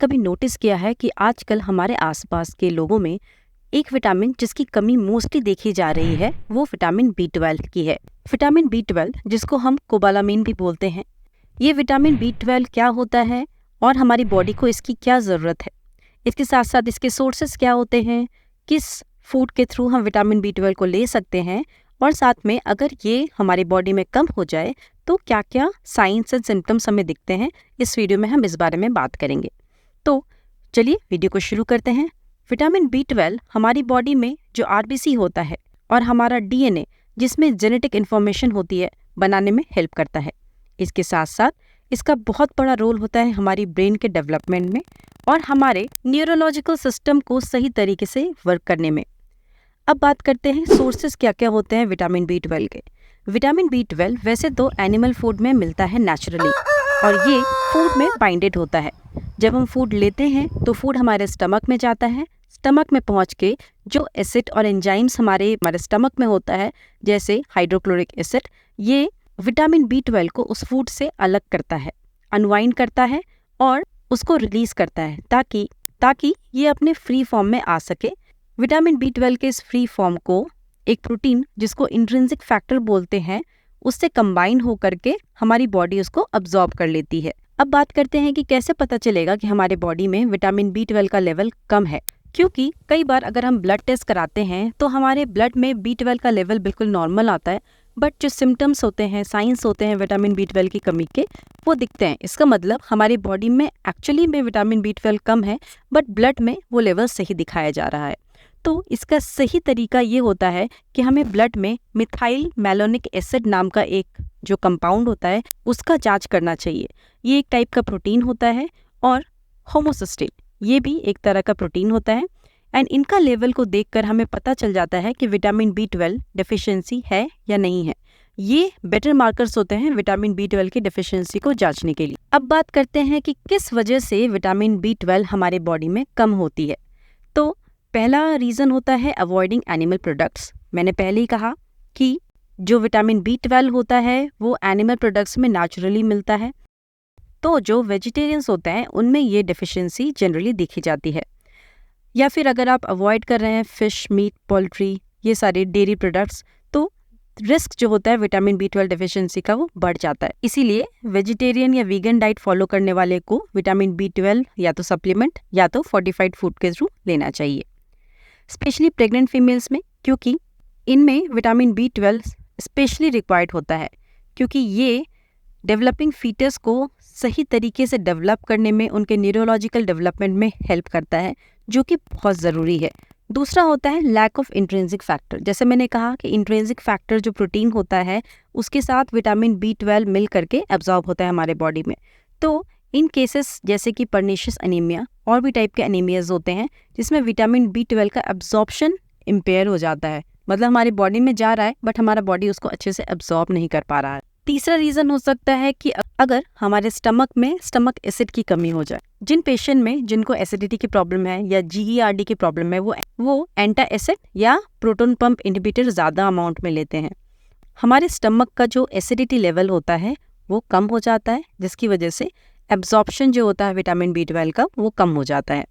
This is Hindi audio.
कभी नोटिस किया है कि आजकल हमारे आसपास के लोगों में एक विटामिन जिसकी कमी मोस्टली देखी जा रही है वो विटामिन B12 की है। विटामिन B12 जिसको हम कोबालामिन भी बोलते हैं। ये विटामिन B12 क्या होता है और हमारी बॉडी को इसकी क्या ज़रूरत है, इसके साथ साथ इसके सोर्सेस क्या होते हैं, किस फूड के थ्रू हम विटामिन B12 को ले सकते हैं, और साथ में अगर ये हमारी बॉडी में कम हो जाए तो क्या क्या साइंस एंड सिम्टम्स हमें दिखते हैं, इस वीडियो में हम इस बारे में बात करेंगे। तो चलिए वीडियो को शुरू करते हैं। विटामिन B12 हमारी बॉडी में जो RBC होता है और हमारा DNA जिसमें जेनेटिक इन्फॉर्मेशन होती है बनाने में हेल्प करता है। इसके साथ साथ इसका बहुत बड़ा रोल होता है हमारी ब्रेन के डेवलपमेंट में और हमारे न्यूरोलॉजिकल सिस्टम को सही तरीके से वर्क करने में। अब बात करते हैं सोर्सेज क्या क्या होते हैं विटामिन B12 के। विटामिन B12 वैसे तो एनिमल फूड में मिलता है नेचुरली और ये फूड में बाइंडेड होता है। जब हम फूड लेते हैं तो फूड हमारे स्टमक में जाता है। स्टमक में पहुंच के जो एसिड और एंजाइम्स हमारे स्टमक में होता है जैसे हाइड्रोक्लोरिक एसिड, ये विटामिन B12 को उस फूड से अलग करता है, अनवाइंड करता है और उसको रिलीज करता है ताकि ये अपने फ्री फॉर्म में आ सके। विटामिन B12 के इस फ्री फॉर्म को एक प्रोटीन जिसको इंट्रिंसिक फैक्टर बोलते हैं उससे कंबाइन हो करके हमारी बॉडी उसको अब्जॉर्ब कर लेती है। अब बात करते हैं कि कैसे पता चलेगा कि हमारे बॉडी में विटामिन B12 का लेवल कम है, क्योंकि कई बार अगर हम ब्लड टेस्ट कराते हैं तो हमारे ब्लड में B12 का लेवल बिल्कुल नॉर्मल आता है, बट जो सिम्टम्स होते हैं, साइंस होते हैं विटामिन B12 की कमी के, वो दिखते हैं। इसका मतलब हमारी बॉडी में एक्चुअली में विटामिन B12 कम है, बट ब्लड में वो लेवल सही दिखाया जा रहा है। तो इसका सही तरीका ये होता है कि हमें ब्लड में मिथाइल मैलोनिक एसिड नाम का एक जो कंपाउंड होता है उसका जांच करना चाहिए। ये एक टाइप का प्रोटीन होता है और होमोसिस्टेट ये भी एक तरह का प्रोटीन होता है, एंड इनका लेवल को देखकर हमें पता चल जाता है कि विटामिन B12 डेफिशिएंसी है या नहीं है। ये बेटर मार्कर्स होते हैं विटामिन B12 की डेफिशिएंसी को जांचने के लिए। अब बात करते हैं कि किस वजह से विटामिन B12 हमारे बॉडी में कम होती है। तो पहला रीज़न होता है अवॉइडिंग एनिमल प्रोडक्ट्स। मैंने पहले ही कहा कि जो विटामिन B12 होता है वो एनिमल प्रोडक्ट्स में नेचुरली मिलता है, तो जो वेजिटेरियंस होते हैं उनमें ये डेफिशिएंसी जनरली देखी जाती है। या फिर अगर आप अवॉइड कर रहे हैं फिश, मीट, पोल्ट्री, ये सारे डेयरी प्रोडक्ट्स, तो रिस्क जो होता है विटामिन B12 डेफिशिएंसी का वो बढ़ जाता है। इसीलिए वेजिटेरियन या वीगन डाइट फॉलो करने वाले को विटामिन B12 या तो सप्लीमेंट या तो फोर्टिफाइड फूड के थ्रू लेना चाहिए, स्पेशली प्रेग्नेंट फीमेल्स में, क्योंकि इनमें विटामिन B12 स्पेशली रिक्वायर्ड होता है, क्योंकि ये डेवलपिंग फीटस को सही तरीके से डेवलप करने में, उनके न्यूरोलॉजिकल डेवलपमेंट में हेल्प करता है, जो कि बहुत ज़रूरी है। दूसरा होता है लैक ऑफ इंट्रिंसिक फैक्टर। जैसे मैंने कहा कि इंट्रिंसिक फैक्टर जो प्रोटीन होता है उसके साथ विटामिन B12 मिल करके एब्जॉर्ब होता है हमारे बॉडी में। तो इन केसेस जैसे कि पर्नीशियस एनीमिया और भी टाइप के एनीमियाज होते हैं जिसमें विटामिन B12 का एब्जॉर्प्शन इम्पेयर हो जाता है, मतलब हमारी बॉडी में जा रहा है बट हमारा बॉडी उसको अच्छे से एब्जॉर्ब नहीं कर पा रहा है। तीसरा रीज़न हो सकता है कि अगर हमारे स्टमक में स्टमक एसिड की कमी हो जाए। जिन पेशेंट में जिनको एसिडिटी की प्रॉब्लम है या GERD की प्रॉब्लम है वो एंटा एसिड या प्रोटॉन पंप इनहिबिटर ज़्यादा अमाउंट में लेते हैं। हमारे स्टमक का जो एसिडिटी लेवल होता है वो कम हो जाता है, जिसकी वजह से एब्जॉर्प्शन जो होता है विटामिन B12 का वो कम हो जाता है।